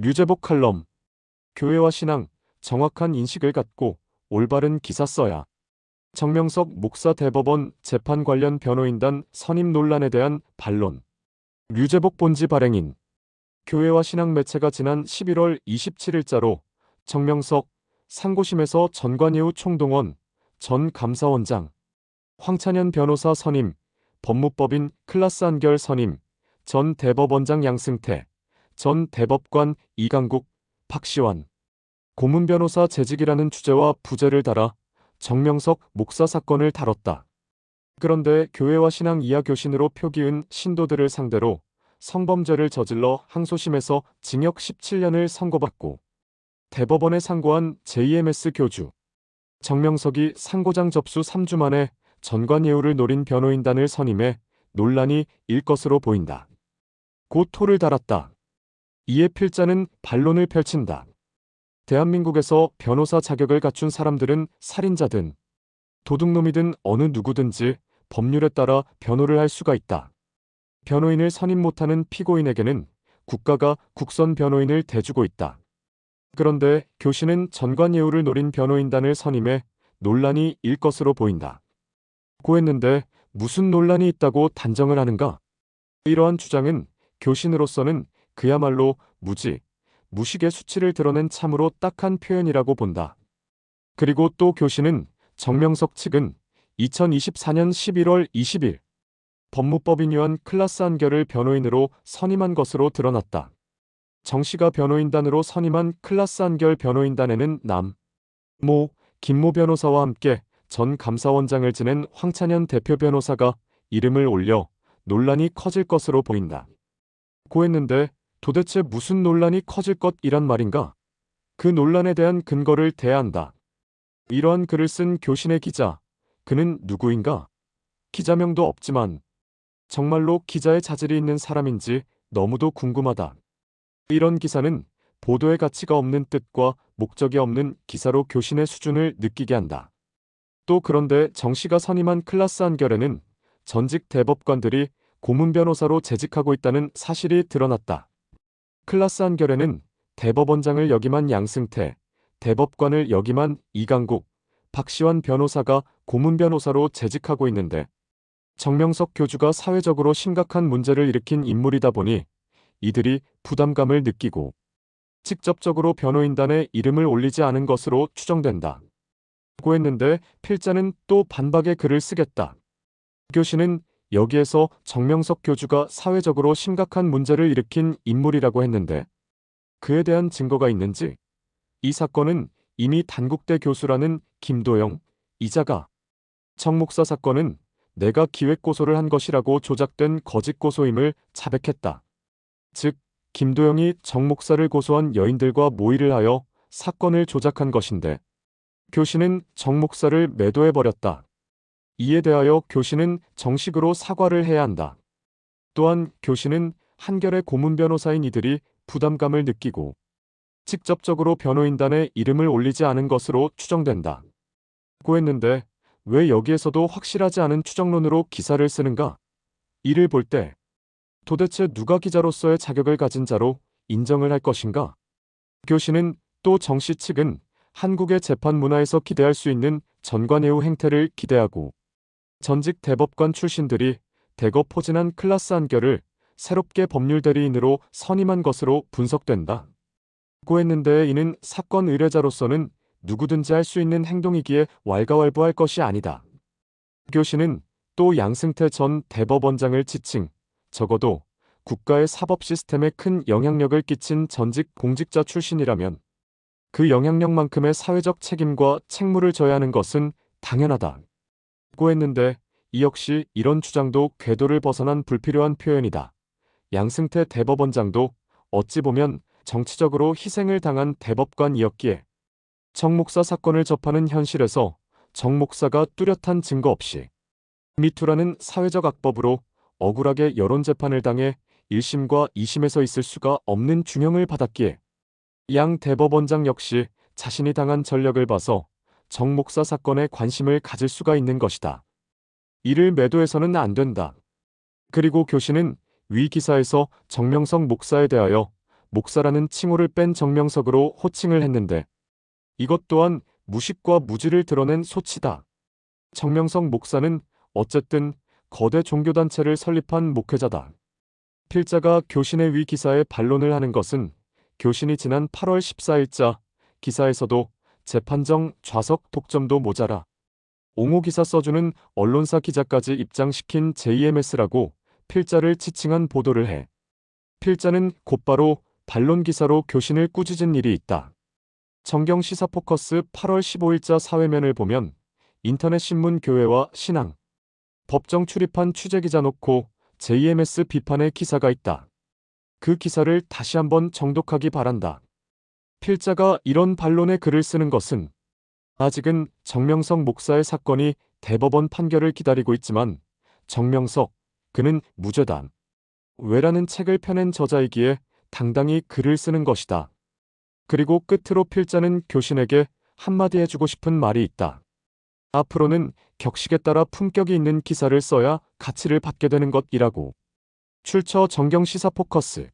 류제복 칼럼. 교회와 신앙, 정확한 인식을 갖고 올바른 기사 써야. 정명석 목사 대법원 재판 관련 변호인단 선임 논란에 대한 반론. 류제복 본지 발행인. 교회와 신앙 매체가 지난 11월 27일자로 정명석 상고심에서 전관예우 총동원 전 감사원장, 황찬현 변호사 선임, 법무법인 클라스 한결 선임, 전 대법원장 양승태, 전 대법관 이강국, 박시환, 고문 변호사 재직이라는 주제와 부제를 달아 정명석 목사 사건을 다뤘다. 그런데 교회와 신앙 이하 교신으로 표기은 신도들을 상대로 성범죄를 저질러 항소심에서 징역 17년을 선고받고 대법원에 상고한 JMS 교주 정명석이 상고장 접수 3주 만에 전관예우를 노린 변호인단을 선임해 논란이 일 것으로 보인다. 고 토를 달았다. 이에 필자는 반론을 펼친다. 대한민국에서 변호사 자격을 갖춘 사람들은 살인자든 도둑놈이든 어느 누구든지 법률에 따라 변호를 할 수가 있다. 변호인을 선임 못하는 피고인에게는 국가가 국선 변호인을 대주고 있다. 그런데 교신은 전관예우를 노린 변호인단을 선임해 논란이 일 것으로 보인다. 고 했는데 무슨 논란이 있다고 단정을 하는가? 이러한 주장은 교신으로서는 그야말로 무식의 수치를 드러낸 참으로 딱한 표현이라고 본다. 그리고 또 교신은 정명석 측은 2024년 11월 20일 법무법인 위원 클라스 한결을 변호인으로 선임한 것으로 드러났다. 정 씨가 변호인단으로 선임한 클라스 한결 변호인단에는 남, 모, 김모 변호사와 함께 전 감사원장을 지낸 황찬현 대표 변호사가 이름을 올려 논란이 커질 것으로 보인다. 고 했는데 도대체 무슨 논란이 커질 것이란 말인가? 그 논란에 대한 근거를 대야 한다. 이러한 글을 쓴 교신의 기자, 그는 누구인가? 기자명도 없지만 정말로 기자의 자질이 있는 사람인지 너무도 궁금하다. 이런 기사는 보도의 가치가 없는 뜻과 목적이 없는 기사로 교신의 수준을 느끼게 한다. 또 그런데 정 씨가 선임한 클라스 한결에는 전직 대법관들이 고문 변호사로 재직하고 있다는 사실이 드러났다. 클라스 한결에는 대법원장을 역임한 양승태, 대법관을 역임한 이강국, 박시환 변호사가 고문 변호사로 재직하고 있는데 정명석 교주가 사회적으로 심각한 문제를 일으킨 인물이다 보니 이들이 부담감을 느끼고 직접적으로 변호인단에 이름을 올리지 않은 것으로 추정된다. 고 했는데 필자는 또 반박의 글을 쓰겠다. 교신은 여기에서 정명석 교주가 사회적으로 심각한 문제를 일으킨 인물이라고 했는데 그에 대한 증거가 있는지, 이 사건은 이미 단국대 교수라는 김도영 이자가 정 목사 사건은 내가 기획 고소를 한 것이라고 조작된 거짓 고소임을 자백했다. 즉, 김도영이 정 목사를 고소한 여인들과 모의를 하여 사건을 조작한 것인데 교신은 정 목사를 매도해버렸다. 이에 대하여 교신은 정식으로 사과를 해야 한다. 또한 교신은 한결의 고문 변호사인 이들이 부담감을 느끼고 직접적으로 변호인단에 이름을 올리지 않은 것으로 추정된다. 고 했는데 왜 여기에서도 확실하지 않은 추정론으로 기사를 쓰는가? 이를 볼 때 도대체 누가 기자로서의 자격을 가진 자로 인정을 할 것인가? 교신은 또 정 씨 측은 한국의 재판 문화에서 기대할 수 있는 전관예우 행태를 기대하고 전직 대법관 출신들이 대거 포진한 클라스 한결을 새롭게 법률 대리인으로 선임한 것으로 분석된다. 고 했는데 이는 사건 의뢰자로서는 누구든지 할 수 있는 행동이기에 왈가왈부할 것이 아니다. 교신은 또 양승태 전 대법원장을 지칭, 적어도 국가의 사법 시스템에 큰 영향력을 끼친 전직 공직자 출신이라면 그 영향력만큼의 사회적 책임과 책무를 져야 하는 것은 당연하다. 고 했는데 이 역시 이런 주장도 궤도를 벗어난 불필요한 표현이다. 양승태 대법원장도 어찌 보면 정치적으로 희생을 당한 대법관이었기에 정 목사 사건을 접하는 현실에서 정 목사가 뚜렷한 증거 없이 미투라는 사회적 악법으로 억울하게 여론재판을 당해 1심과 2심에서 있을 수가 없는 중형을 받았기에 양 대법원장 역시 자신이 당한 전력을 봐서 정 목사 사건에 관심을 가질 수가 있는 것이다. 이를 매도해서는 안 된다. 그리고 교신은 위 기사에서 정명석 목사에 대하여 목사라는 칭호를 뺀 정명석으로 호칭을 했는데 이것 또한 무식과 무지를 드러낸 소치다. 정명석 목사는 어쨌든 거대 종교단체를 설립한 목회자다. 필자가 교신의 위 기사에 반론을 하는 것은 교신이 지난 8월 14일자 기사에서도 재판정 좌석 독점도 모자라 옹호 기사 써주는 언론사 기자까지 입장시킨 JMS라고 필자를 지칭한 보도를 해. 필자는 곧바로 반론 기사로 교신을 꾸짖은 일이 있다. 정경 시사포커스 8월 15일자 사회면을 보면 인터넷 신문 교회와 신앙, 법정 출입한 취재기자 놓고 JMS 비판의 기사가 있다. 그 기사를 다시 한번 정독하기 바란다. 필자가 이런 반론의 글을 쓰는 것은 아직은 정명석 목사의 사건이 대법원 판결을 기다리고 있지만 정명석, 그는 무죄다. 왜라는 책을 펴낸 저자이기에 당당히 글을 쓰는 것이다. 그리고 끝으로 필자는 교신에게 한마디 해주고 싶은 말이 있다. 앞으로는 격식에 따라 품격이 있는 기사를 써야 가치를 받게 되는 것이라고. 출처 정경 시사 포커스